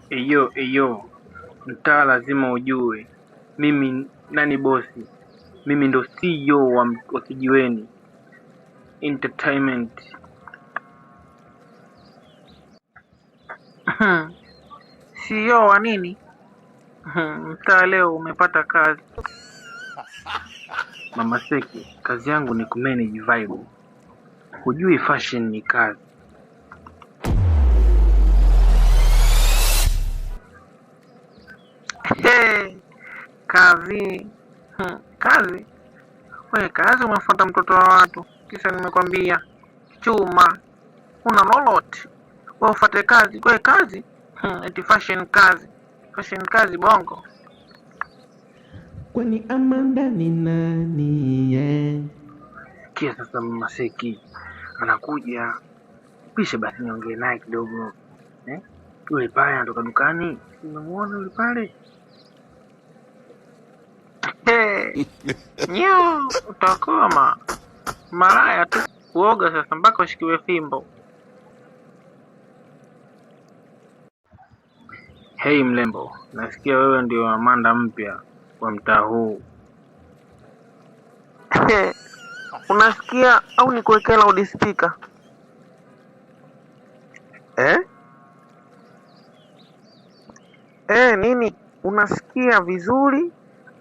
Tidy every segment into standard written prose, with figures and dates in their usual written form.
Eyo, mtaa lazima ujue mimi nani bosi. Mimi ndo CEO wa Kijiweni Entertainment. CEO wa nini? Mtaa leo umepata kazi. Mama Seki, kazi yangu ni kumanage vibe. Hujui fashion ni kazi. Kazi. Kazi? We kazi umefuata mtoto wa watu. Kisa nimekwambia chuma. Una lolote. We ufate kazi. We kazi? Eti fashion kazi. Fashion kazi bongo. Kwani Amanda ni nani Kia sasa Mama Seki anakuja. Pisha basi niongee naye kidogo. Yule pale anatoka dukani. Unamuona yule pale? Nyo, utakoma. Malaya tu uoga sasa mpaka ushikiwe fimbo. Hei mlembo, nasikia wewe ndio Amanda mpya wa mtaa huu. Unasikia au nikuwekea loudspeaker? Nini? Unasikia vizuri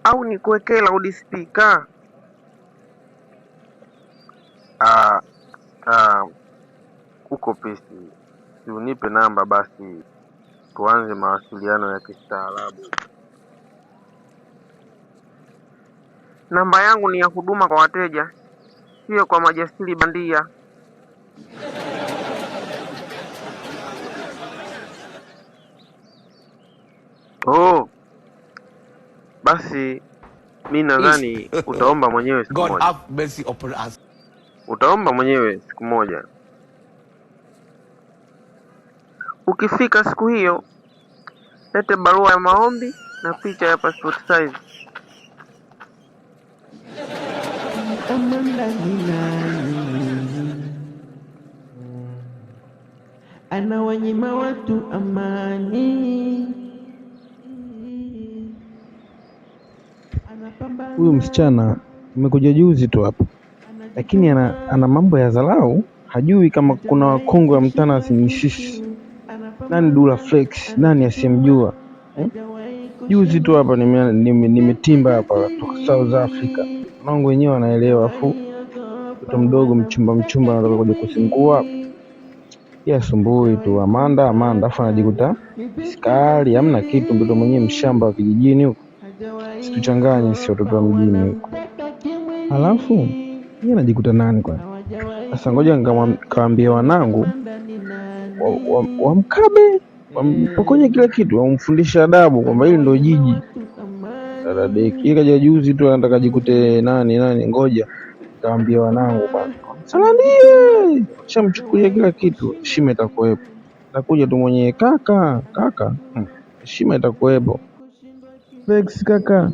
au nikuwekea loudspeaker? Uko pesi. Si unipe namba basi tuanze mawasiliano ya kistaarabu. Namba yangu ni ya huduma kwa wateja, sio kwa majasiri bandia. Basi mi nadhani utaomba mwenyewe siku moja. God have mercy upon us. Utaomba mwenyewe siku moja. Ukifika siku hiyo, lete barua ya maombi na picha ya passport size. Amanda ni nani? Anawanyima watu amani. Huyu msichana amekuja juzi tu hapa, lakini ana mambo ya dharau. Hajui kama kuna wakongwe wa mtana ni sisi. Nani Dula Flex? Nani asiyemjua? Juzi tu hapa nimetimba hapa kutoka South Africa. Wangu wenyewe wanaelewa, afu mtoto mdogo mchumba anataka kuja kusingua. Ya sumbui tu Amanda, afu anajikuta skari, hamna kitu, mtoto mwenyewe mshamba wa kijijini huko. Situchanganye sio watoto wa mjini huko. Alafu yeye anajikuta nani kwa? Sasa ngoja nikawaambia wanangu wamkabe, wampokonye kila kitu, wamfundisha adabu kwamba hili ndio jiji. Dadadeki kaja juzi tu anataka jikute nani, ngoja nikawaambia wanangu bwana. Salandie, shamchukulia kila kitu, heshima itakuwepo. Nakuja tu mwenyewe kaka, heshima itakuwepo. Vex kaka,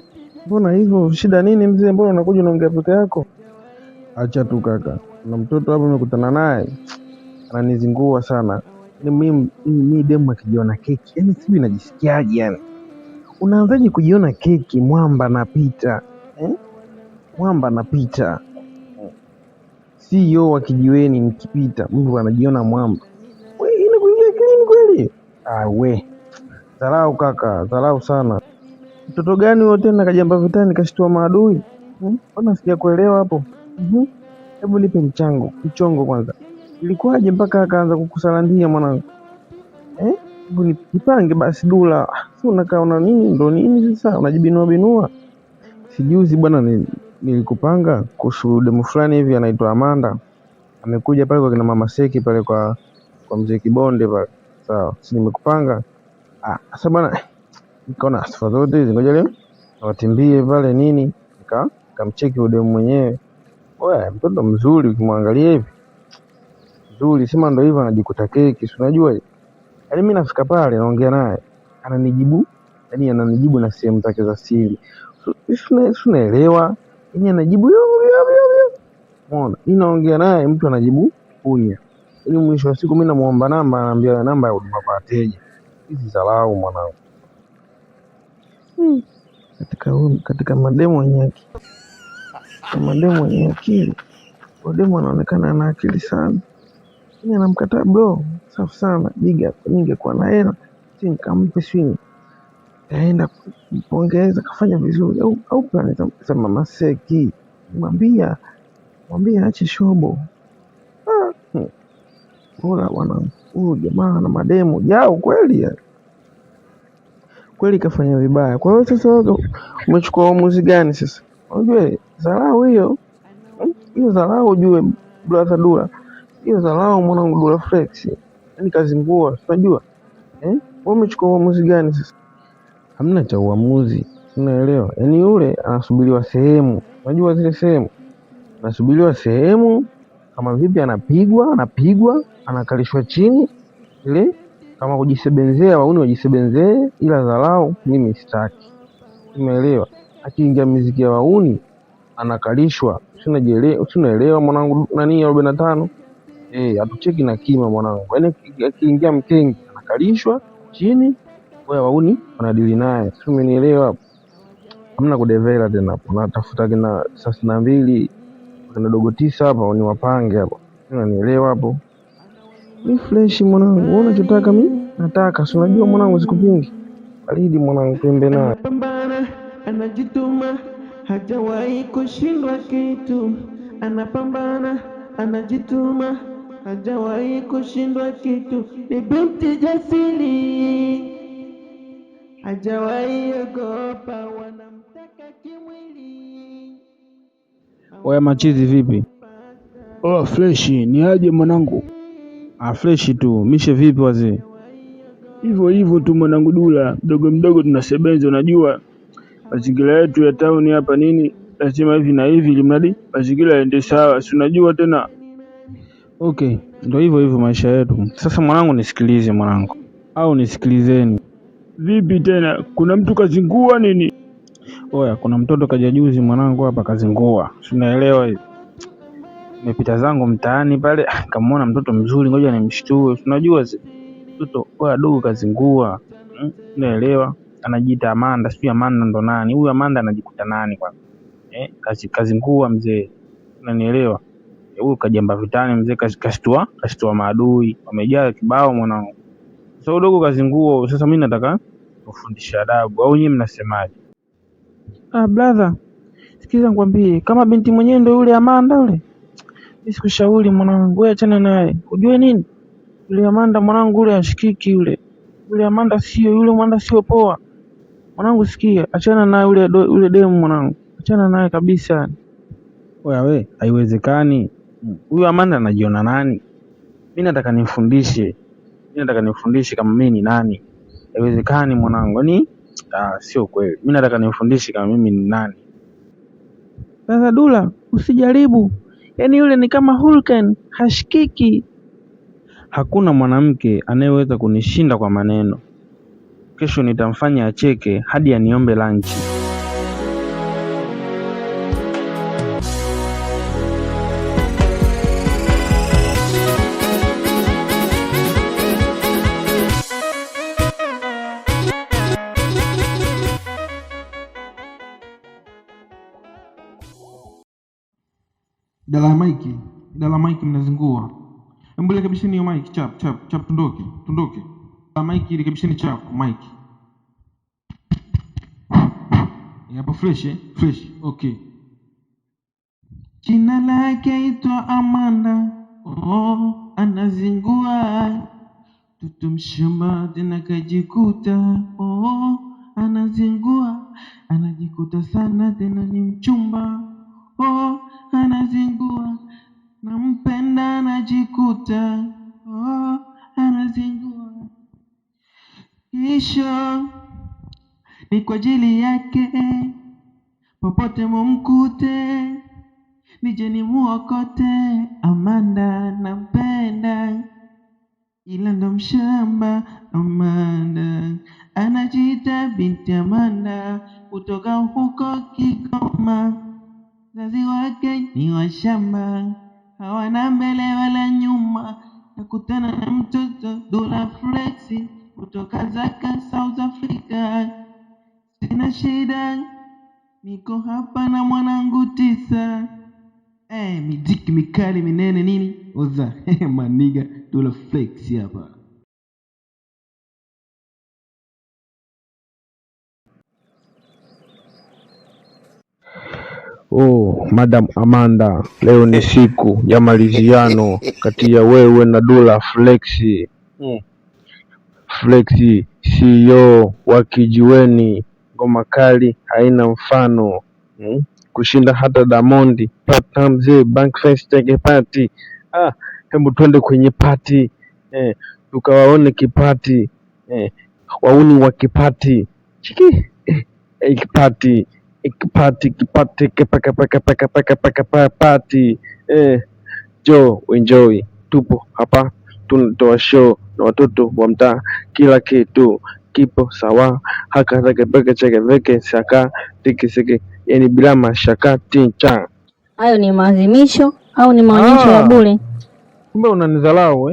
mbona hivyo? Shida nini mzee? Mbona unakuja unaongea peke yako? Acha tu kaka, na mtoto hapo nimekutana naye ananizingua sana. Mimi demu akijiona keki, yani sijui najisikiaje yani. Unaanzaje kujiona keki? Mwamba napita. Mwamba napita. CEO wa Kijiweni nikipita, mtu anajiona mwamba. Wewe inakuingia akilini kweli? We. Dharau kaka, dharau sana. Mtoto gani wewe tena kajamba vitani kashtua maadui? Mbona sijakuelewa hapo? Hebu nipe mchongo kwanza. Ilikuwaje mpaka akaanza kukusalandia mwanangu? Hebu nipange basi Dula. Si unakaa una nini? Ndo nini sasa? Unajibinua. Sijuzi bwana nilikupanga kuhusu demu fulani hivi anaitwa Amanda. Amekuja pale kwa kina Mama Seki pale kwa mzee Kibonde pale. Sawa, si nimekupanga. Sasa bwana nikaona sifa zote hizi ngoja leo watimbie pale nini, nikamcheki demu mwenyewe. Oya, mtoto mzuri ukimwangalia hivi. Mzuri, sema ndo hivyo anajikuta keki, si unajua. Yaani mimi nafika pale naongea naye, ananijibu na sehemu zake za siri. Unaelewa? Yaani anajibu yo. Unaona? Mimi naongea naye mtu anajibu punya. Yaani mwisho wa siku mimi namuomba namba, ananiambia namba ya huduma kwa wateja. Hizi dharau mwanangu. Katika mademu wenye akili, demu anaonekana ana akili sana. Mimi anamkataa bro, safi sana. Biga ningekuwa na hela si nikampe swing, kaenda kumpongeza, kafanya vizuri. Au plan sema Maseki, mwambie aache shobo. Bora bwana, huyu jamaa na mademu jao kweli kafanya vibaya. Kwa hiyo sasa wewe umechukua uamuzi gani sasa? Unajua dharau hiyo dharau, ujue brother Dula, hiyo dharau mwanangu Dula Flex, yani kazingua, unajua wewe umechukua uamuzi gani sasa? Hamna cha uamuzi, unaelewa? Yani yule anasubiriwa sehemu, unajua zile sehemu anasubiriwa sehemu, kama vipi anapigwa, anakalishwa chini ile, kama kujisebenzea, wauni wajisebenzee, ila dharau mimi sitaki, umeelewa? Akiingia muziki ya wauni anakalishwa, unaelewa mwanangu, nani 45 atucheki na kima mwanangu. Yani akiingia mkengi anakalishwa chini, wewe wauni wanadili naye, sio? Umenielewa hapo? Hamna kudevela tena hapo, natafuta kina 32 kuna dogo 9 hapa ni wapange hapo, unanielewa hapo? Ni fresh mwanangu, wewe unachotaka mimi nataka, si unajua mwanangu, sikupingi. Baridi mwanangu, tembe naye. Anapambana, anajituma, hajawahi kushindwa kitu. Anapambana, anajituma, hajawahi kushindwa kitu. Ni binti jasiri, hajawahi ogopa, wanamtaka kimwili. Oya machizi vipi? Fresh, ni aje mwanangu? Fresh tu. Mishe vipi wazee? Hivyo tu mwanangu Dula, mdogo tunasebenza, unajua mazingira yetu ya town hapa nini, lazima hivi na hivi ili mradi mazingira yaende sawa, si unajua tena. Okay, ndio hivyo maisha yetu. Sasa mwanangu, nisikilize mwanangu, au nisikilizeni? Vipi tena, kuna mtu kazingua nini? Oya, kuna mtoto kaja juzi mwanangu hapa kazingua, si unaelewa hivi? Nimepita zangu mtaani pale, kamaona mtoto mzuri, ngoja nimshtue. Unajua mtoto oya dogo kazingua, unaelewa? Anajiita Amanda, sio Amanda ndo nani? Huyu Amanda anajikuta nani kwa? Kazingua mzee, unanielewa? Huyu kajamba vitani mzee, kashtua maadui wamejaa kibao mwanangu. Sasa dogo kazingua. Sasa mimi nataka kufundisha adabu, au nyinyi mnasemaje? Brother, sikiza nikwambie, kama binti mwenyewe ndio yule Amanda yule, mimi sikushauri mwanangu, wewe achana naye. Unajua nini? Yule Amanda mwanangu, yule ashikiki yule Amanda sio poa mwanangu. Sikia, achana naye yule demu mwanangu, achana naye kabisa. Oya we, haiwezekani. Huyu Amanda anajiona nani? Mimi nataka nimfundishe kama mimi ni nani. Haiwezekani mwanangu, yani sio kweli. Mimi nataka nimfundishe kama mimi ni nani. Sasa Dula, usijaribu. Yaani yule ni kama Hulken, hashikiki. Hakuna mwanamke anayeweza kunishinda kwa maneno. Kesho nitamfanya acheke hadi aniombe lunch. Dala Mike mnazingua. Mbele kabisa ni Mike, chap tundoke. Mike ile kabisa ni chap Mike. Hapa fresh. Okay. Jina lake itwa Amanda. Anazingua. Tutumshamba tena kajikuta. Anazingua. Anajikuta sana tena ni mchumba. Anazingua. Nampenda anajikuta. Anazingua. Kisha ni kwa ajili yake, popote mumkute, nije nimuokote. Amanda nampenda, ila ndo mshamba. Amanda anajiita binti Amanda, kutoka huko Kigoma. Zazi wake ni washamba, hawana mbele wala nyuma. Nakutana na mtoto Dula Flex. kutoka Zaka South Africa. Sina shida, niko hapa na mwanangu Tisa. Mijiki mikali minene nini oza maniga Dula Flex hapa. Oh, Madam Amanda, leo ni siku ya maliziano kati ya wewe na Dula Flex. Flex CEO wa kijiweni, ngoma kali haina mfano. Kushinda hata Diamond Platnumz, Bankfest Tege Party. Hebu twende kwenye party tukawaone kipati wauni wa kipati chiki kipati party jo enjoy. Tupo hapa tunatoa show na watoto wa mtaa, kila kitu kipo sawa, haka takepeke chekeveke saka tikisiki, yani bila mashaka tincha. Hayo ni maadhimisho au ni maonyesho ya bure? Kumbe unanidharau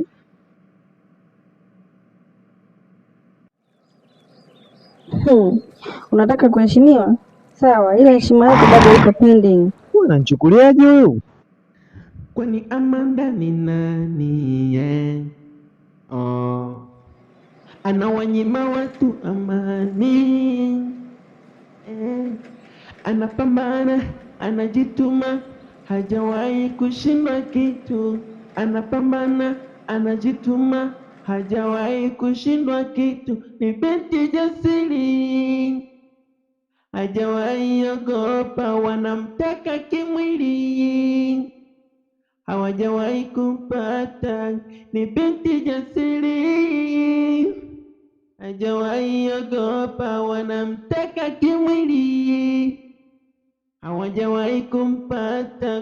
Unataka kuheshimiwa? Sawa, ila heshima yako bado iko pending. Unanichukuliaje wewe? Kwani Amanda ni nani anawanyima watu amani anapambana, anajituma, hajawahi kushindwa kitu. Anapambana, anajituma, hajawahi kushindwa kitu. Ni binti jasiri, hajawahi ogopa, wanamtaka kimwili, hawajawahi kupata. Ni binti jasiri, hajawahi ogopa, wanamtaka kimwili, hawajawahi kumpata.